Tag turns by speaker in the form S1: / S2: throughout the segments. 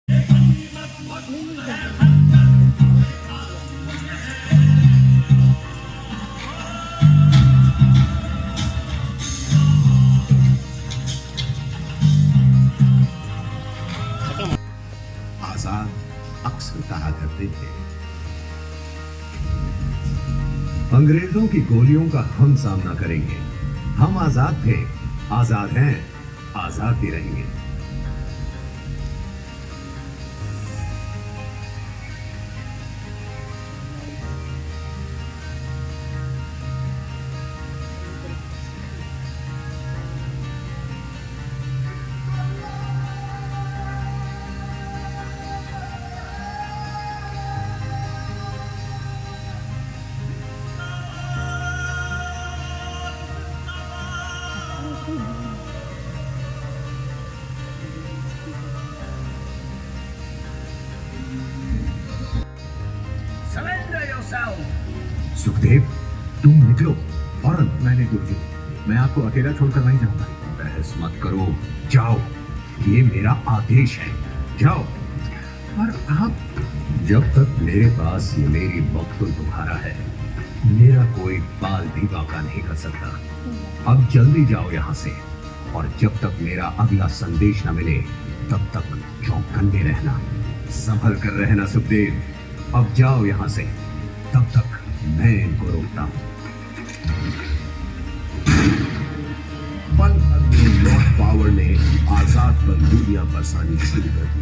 S1: आजाद अक्सर कहा करते थे, अंग्रेजों की गोलियों का हम सामना करेंगे। हम आजाद थे, आजाद हैं, आजाद भी रहेंगे। सुखदेव, तुम निकलो फौरन। मैंने गुरुजी, मैं आपको अकेला छोड़कर नहीं जाऊंगा। बहस मत करो, जाओ, ये मेरा आदेश है, जाओ। पर आप, जब तक मेरे पास ये मेरी मकतूल बुखारा है, मेरा कोई बाल भी बाका नहीं कर सकता। अब जल्दी जाओ यहाँ से, और जब तक मेरा अगला संदेश न मिले तब तक चौकन्ने रहना, संभल कर रहना। सुखदेव, अब जाओ यहाँ से, तब तक मैं इनको रोकता हूं। पल भर में लॉर्ड पावर ने आजाद पर गोलियां बरसानी शुरू कर दी।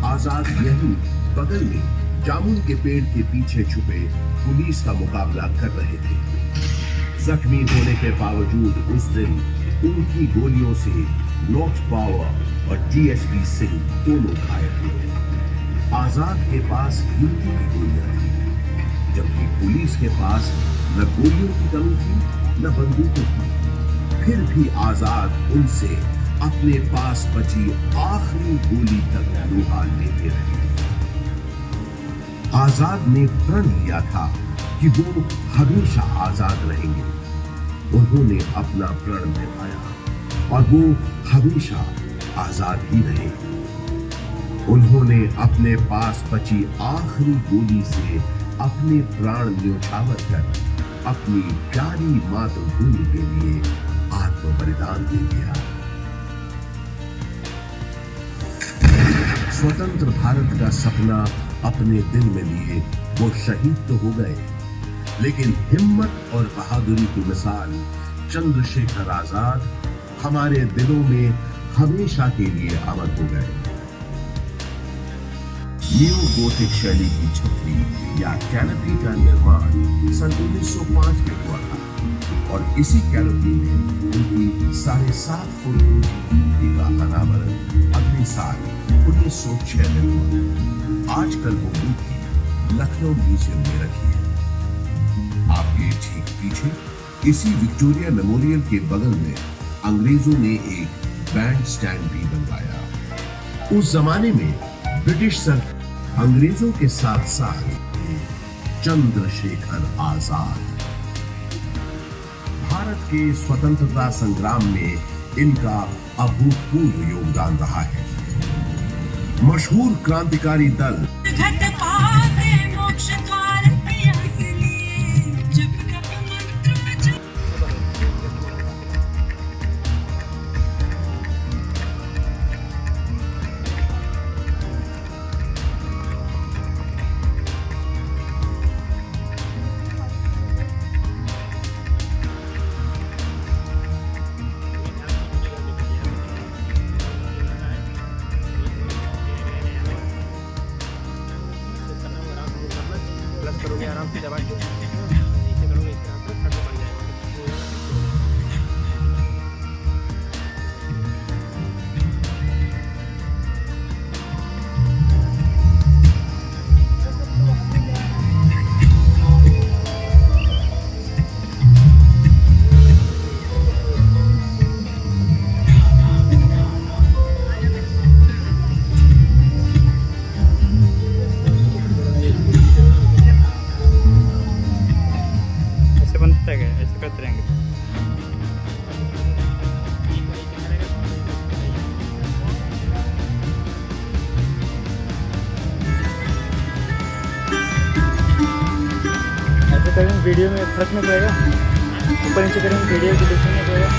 S1: आजाद यहीं बगल में जामुन के पेड़ के पीछे छुपे पुलिस का मुकाबला कर रहे थे। जख्मी होने के बावजूद उस दिन उनकी गोलियों से लॉर्ड पावर और डीएसपी सिंह दोनों घायल हुए। आजाद के पास गिनती की गोलियां थी, जबकि पुलिस के पास न गोलियों की कमी थी न बंदूकों की। फिर भी आजाद उनसे अपने पास बची आखिरी गोली तक लोहा लेते रहे। आजाद ने प्रण लिया था कि वो हमेशा आजाद रहेंगे। उन्होंने अपना प्रण निभाया और वो हमेशा आजाद ही रहे। उन्होंने अपने पास बची आखिरी गोली से अपने प्राण न्योछावर कर अपनी प्यारी मातृभूमि के लिए आत्म बलिदान दे दिया। स्वतंत्र भारत का सपना अपने दिल में लिए वो शहीद तो हो गए, लेकिन हिम्मत और बहादुरी की मिसाल चंद्रशेखर आजाद हमारे दिलों में हमेशा के लिए अमर हो गए। न्यू गोथिक शैली की छतरी या कैनोपी का निर्माण सन 1905 में हुआ था और इसी कैनोपी में उनकी 7.5 फुट मूर्ति का अनावरण अगले साल 1906 में हुआ। आजकल वो मूर्ति लखनऊ म्यूजियम में रखी है। आपके ठीक पीछे इसी विक्टोरिया मेमोरियल के बगल में अंग्रेजों ने एक बैंड स्टैंड भी बनवाया। उस जमाने में ब्रिटिश सरकार अंग्रेजों के साथ साथ चंद्रशेखर आजाद, भारत के स्वतंत्रता संग्राम में इनका अभूतपूर्व योगदान रहा है। मशहूर क्रांतिकारी दल
S2: करोगे आराम से दबाएंगे नीचे करोगे इस तरह से खड्डा बन जाएगा।
S3: वीडियो में फर्क नहीं पड़ेगा? ऊपर नीचे करेंगे वीडियो को देखेंगे पड़ेगा।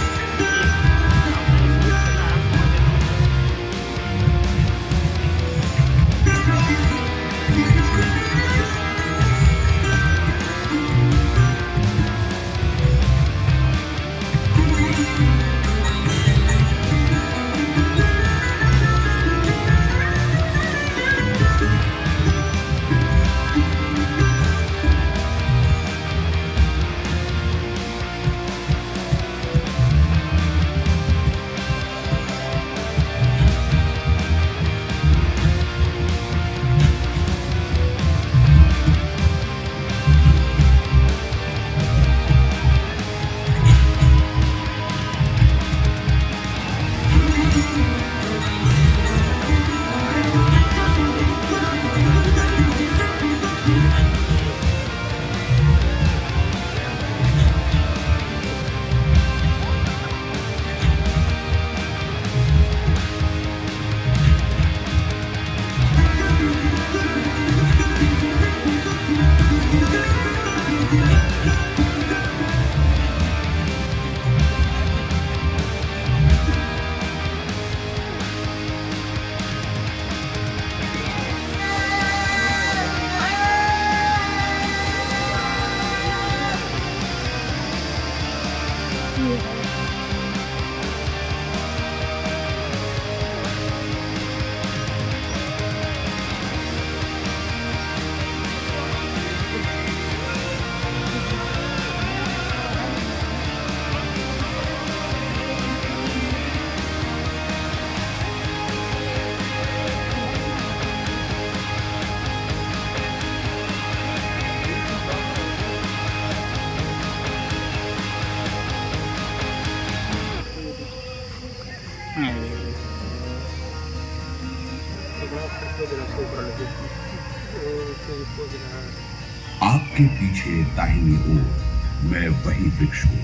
S1: आपके पीछे दाहिनी ओर मैं वही वृक्ष हूं,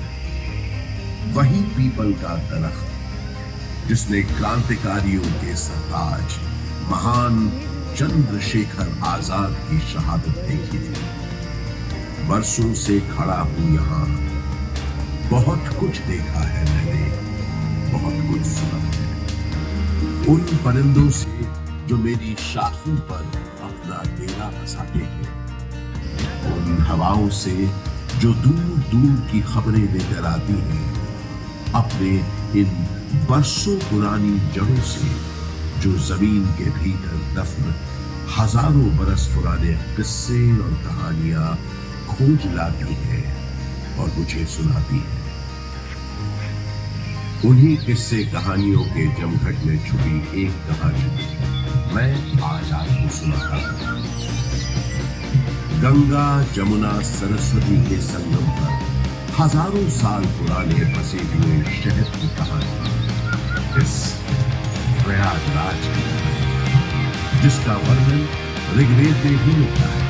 S1: वही पीपल का दरख्त जिसने क्रांतिकारियों के सरताज महान चंद्रशेखर आजाद की शहादत देखी थी। बरसों से खड़ा हूं यहाँ, बहुत कुछ देखा है मैंने, बहुत कुछ सुना है। उन परिंदों से जो मेरी शाखों पर अपना डेरा बसाते हैं, उन हवाओं से जो दूर दूर की खबरें लेकर आती हैं, अपने इन बरसों पुरानी जड़ों से जो जमीन के भीतर दफन हजारों बरस पुराने किस्से और कहानियां खोज लाती है और मुझे सुनाती है। उन्हीं किस्से कहानियों के जमघट में छुपी एक कहानी मैं आज आपको सुनाता हूं। गंगा जमुना सरस्वती के संगम पर हजारों साल पुराने बसे हुए शहर की कहानी, इस प्रयागराज की, जिसका वर्णन ऋग्वेद में ही मिलता है।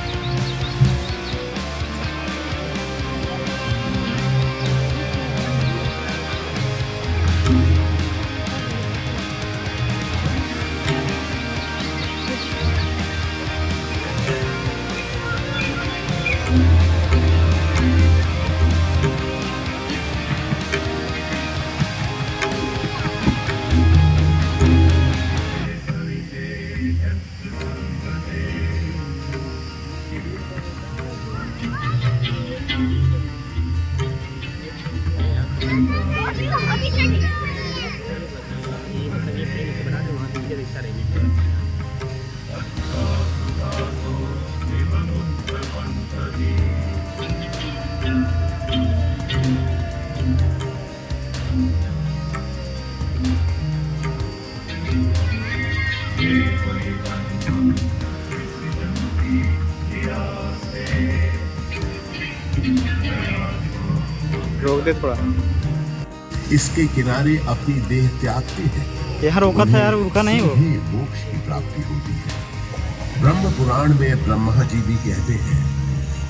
S3: रोक दे थोड़ा।
S1: इसके किनारे अपनी देह त्यागते हैं।
S3: यहाँ रोका था यार, रुका नहीं वो।
S1: मोक्ष की प्राप्ति होती है। ब्रह्म पुराण में ब्रह्मा जी भी कहते हैं,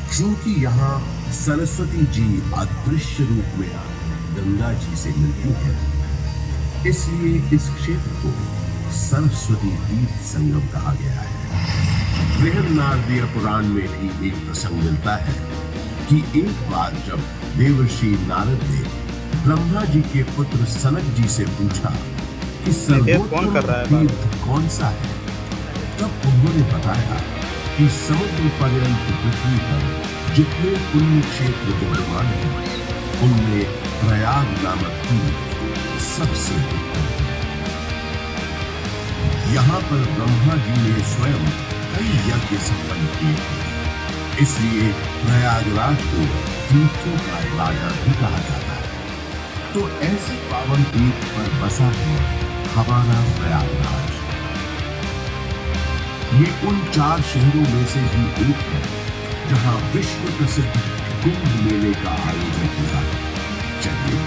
S1: क्योंकि यहाँ सरस्वती जी अदृश्य रूप में गंगा जी से मिलती है, इसलिए इस क्षेत्र को सरस्वती तीर्थ संगम कहा गया है। बृहन्नारदीय पुराण में भी एक प्रसंग मिलता है कि एक बार जब देवर्षि नारद ने ब्रह्मा जी के पुत्र सनक जी से पूछा कि
S3: कौन कर रहा है बात?
S1: तीर्थ कौन सा है, तब उन्होंने बताया कि समुद्र पर्यंत पृथ्वी पर जितने पुण्य क्षेत्र विद्यमान हैं, उनमें प्रयाग नामक तीर्थ सबसे उत्तम है। यहाँ पर ब्रह्मा जी ने स्वयं कई यज्ञ संपन्न किए थे, इसलिए प्रयागराज को तीर्थों का राजा भी कहा जाता है। तो ऐसे पावन तीर्थ पर बसा है हमारा प्रयागराज। ये उन 4 शहरों में से ही एक है जहां विश्व प्रसिद्ध कुंभ मेले का आयोजन होता है। चलिए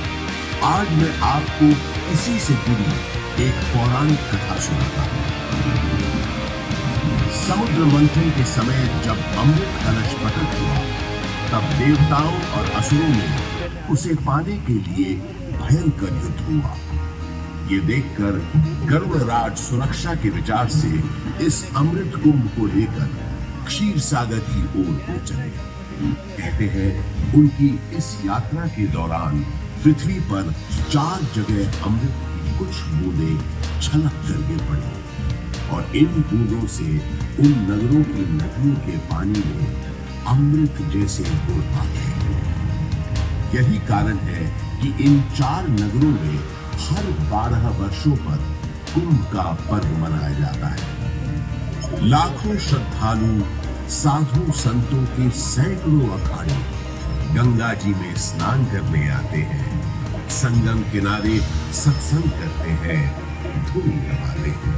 S1: आज मैं आपको इसी से जुड़ी एक पौराणिक कथा सुनाता हूं। समुद्र मंथन के समय जब अमृत कलश प्रकट हुआ, तब देवताओं और असुरों में उसे पाने के लिए भयंकर युद्ध हुआ। ये देखकर गरुड़राज सुरक्षा के विचार से इस अमृत कुंभ को लेकर क्षीर सागर की ओर को चले। कहते हैं उनकी इस यात्रा के दौरान पृथ्वी पर 4 जगह अमृत की कुछ बूंदें छलक कर गिर पड़ी और इन बूंदों से उन नगरों की नदियों के पानी में अमृत जैसे गुण आ गए। यही कारण है कि इन 4 नगरों में हर 12 वर्षों पर कुंभ का पर्व मनाया जाता है। लाखों श्रद्धालु साधु संतों के सैकड़ों अखाड़े गंगा जी में स्नान करने आते हैं, संगम किनारे सत्संग करते हैं, धूम लगाते हैं।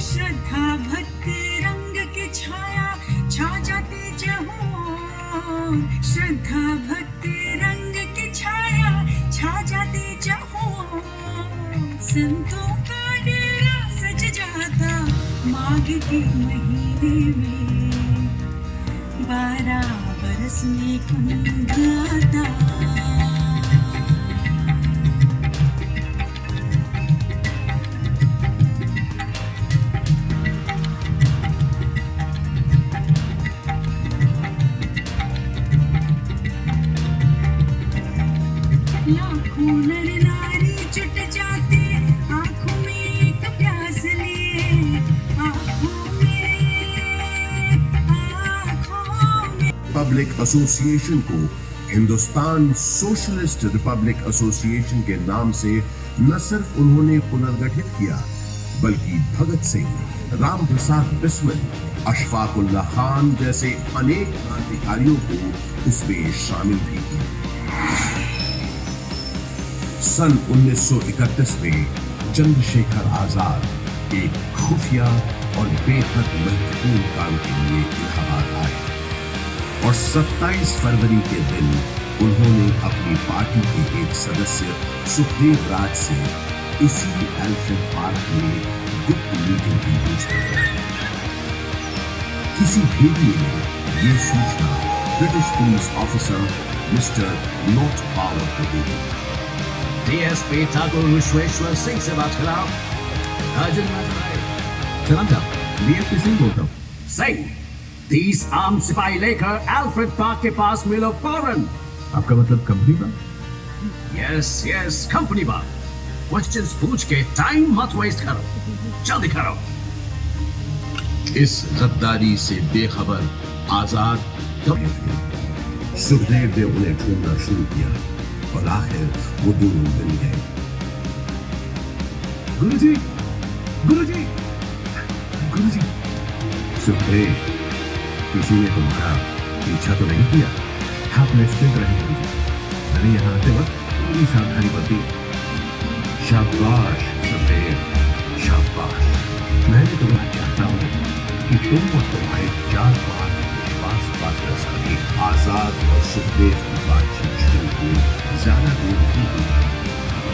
S4: श्रद्धा भक्ति रंग की छाया छा जाती जहाँ, संतों का डेरा सज जाता माघ के महीने में, 12 बरस में कुंभ आता। लाखों नर नारी जुट जाते आंखों में एक प्यास लिए, आंखों में
S1: पब्लिक एसोसिएशन को हिंदुस्तान सोशलिस्ट रिपब्लिक एसोसिएशन के नाम से न सिर्फ उन्होंने पुनर्गठित किया, बल्कि भगत सिंह, राम प्रसाद बिस्मिल, अशफाकुल्ला खान जैसे अनेक क्रांतिकारियों को उसमें शामिल भी किया। सन 1931 में चंद्रशेखर आजाद एक खुफिया और बेहद महत्वपूर्ण काम के लिए इलाहाबाद आए और 27 फरवरी के दिन उन्होंने अपनी पार्टी के एक सदस्य सुखदेव राज से इसी एल्फ्रेड पार्क में गुप्त मीटिंग की घोषणा की। किसी भेदिए ने ये सूचना British police officer mister not power को दी।
S5: डीएसपी ठाकुर विश्वेश्वर सिंह से बात कराओ।
S1: सलाम साहब, डीएसपी सिंह बोलता हूँ।
S5: सिंह, 30 आर्म सिपाही लेकर एल्फ्रेड पार्क के पास मिलो फौरन।
S1: आपका मतलब कंपनी का?
S5: यस कंपनी बात। क्वेश्चंस पूछ के टाइम मत वेस्ट करो, जल्दी करो।
S1: इस गद्दारी से बेखबर आजाद सुखदेव ने उन्हें ढूंढना शुरू किया और आखिर वो दोनों मिल गए। गुरुजी, गुरुजी, गुरुजी। सुखदेव, किसी ने तुम्हारा पीछा तो नहीं किया? आप निश्चित रहे गुरुजी, मैंने यहाँ आते वक्त पूरी सावधानी बरती। शाबाश सुखदेव, शाबाश। मैं भी तुम्हें चाहता हूँ कि तुम और तुम्हारे 4 बार विश्वास पात्र साथी आजाद और सुखदेव की बातचीत शुरू हुई। ज्यादा दूर नहीं हुई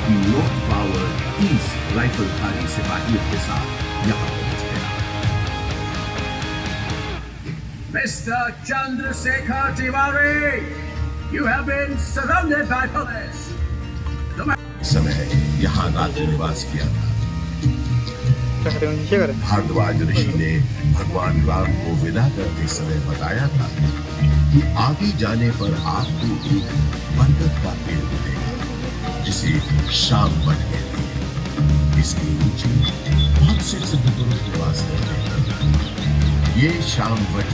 S1: कि नॉर्थ पावर 30 राइफलधारी सिपाहियों के साथ यहाँ पहुंच गया।
S5: Mr. Chandrasekhar Tiwari, you have been surrounded by police.
S1: समय यहाँ रात्रि निवास किया था। भारद्वाज ऋषि ने भगवान राम को विदा करते समय बताया था कि आगे जाने पर आपको एक बरगद का पेड़ मिलेगा जिसे शाम बट कहते हैं। इसके नीचे बहुत से सिद्ध पुरुष निवास करते हैं। ये शाम बट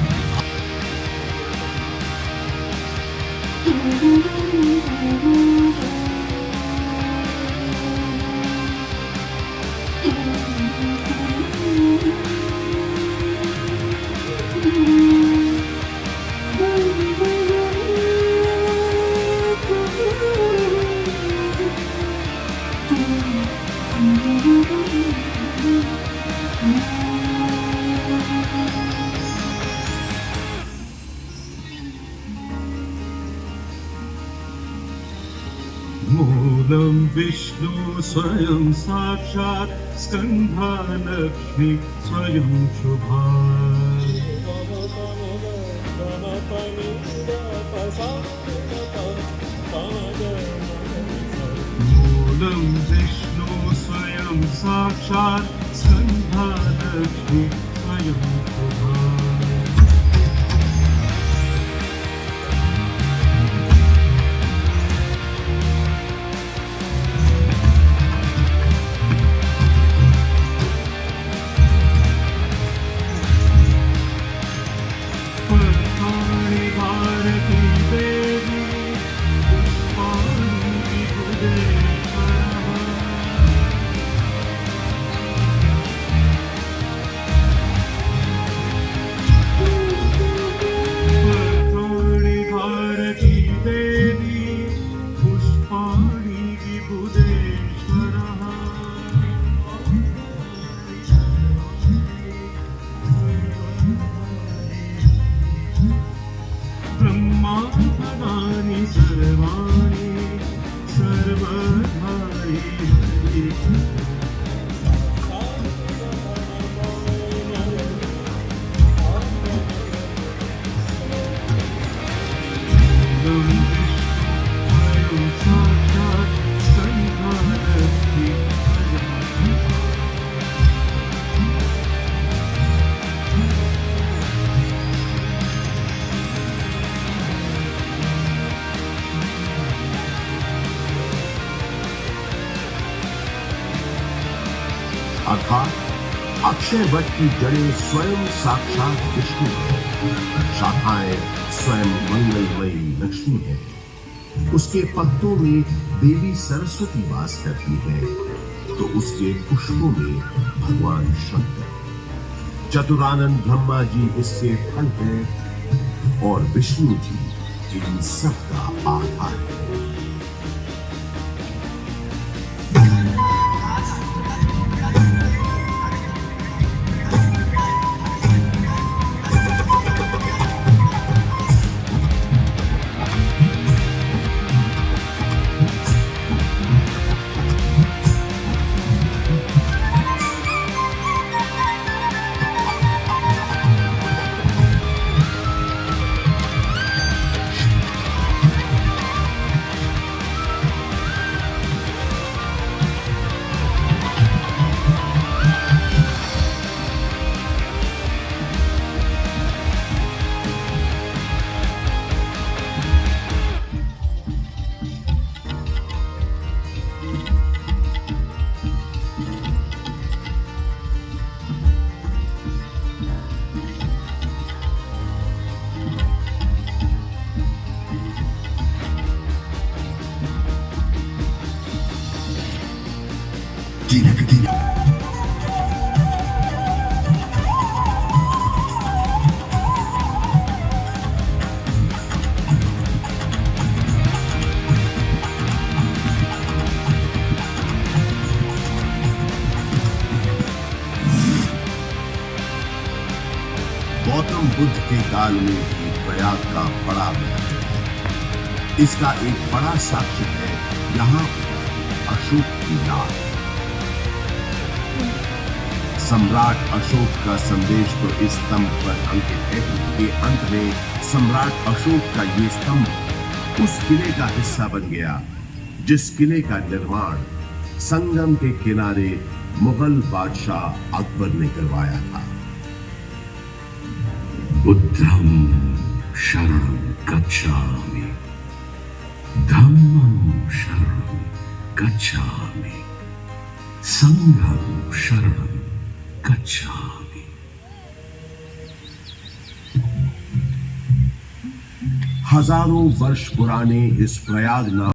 S6: मूलं विष्णु स्वयं साक्षात् स्कन्धा लक्ष्मी स्वयं शुभा। मूलं विष्णु स्वयं साक्षात् स्कन्धा लक्ष्मी स्वयं शुभा।
S1: अर्थात अक्षय वट की जड़ें स्वयं साक्षात विष्णु है, शाखाएं स्वयं मंगलमयी लक्ष्मी है, उसके पत्तों में देवी सरस्वती वास करती है तो उसके पुष्पों में भगवान शंकर, चतुरानंद ब्रह्मा जी इसके फल हैं और विष्णु जी इन सब का आधार है। गौतम बुद्ध के काल में भी प्रयाग का बड़ा महत्व है। इसका एक बड़ा साक्ष्य है यहाँ अशोक की लाल। सम्राट अशोक का संदेश तो इस स्तंभ पर अंकित है कि अंत में सम्राट अशोक का ये स्तंभ उस किले का हिस्सा बन गया जिस किले का निर्माण संगम के किनारे मुगल बादशाह अकबर ने करवाया था।
S5: बुद्धं शरणं गच्छामि, धम्मं शरणं गच्छामि, संघं शरणं गच्छामि।
S1: हजारों वर्ष पुराने इस प्रयाग नाम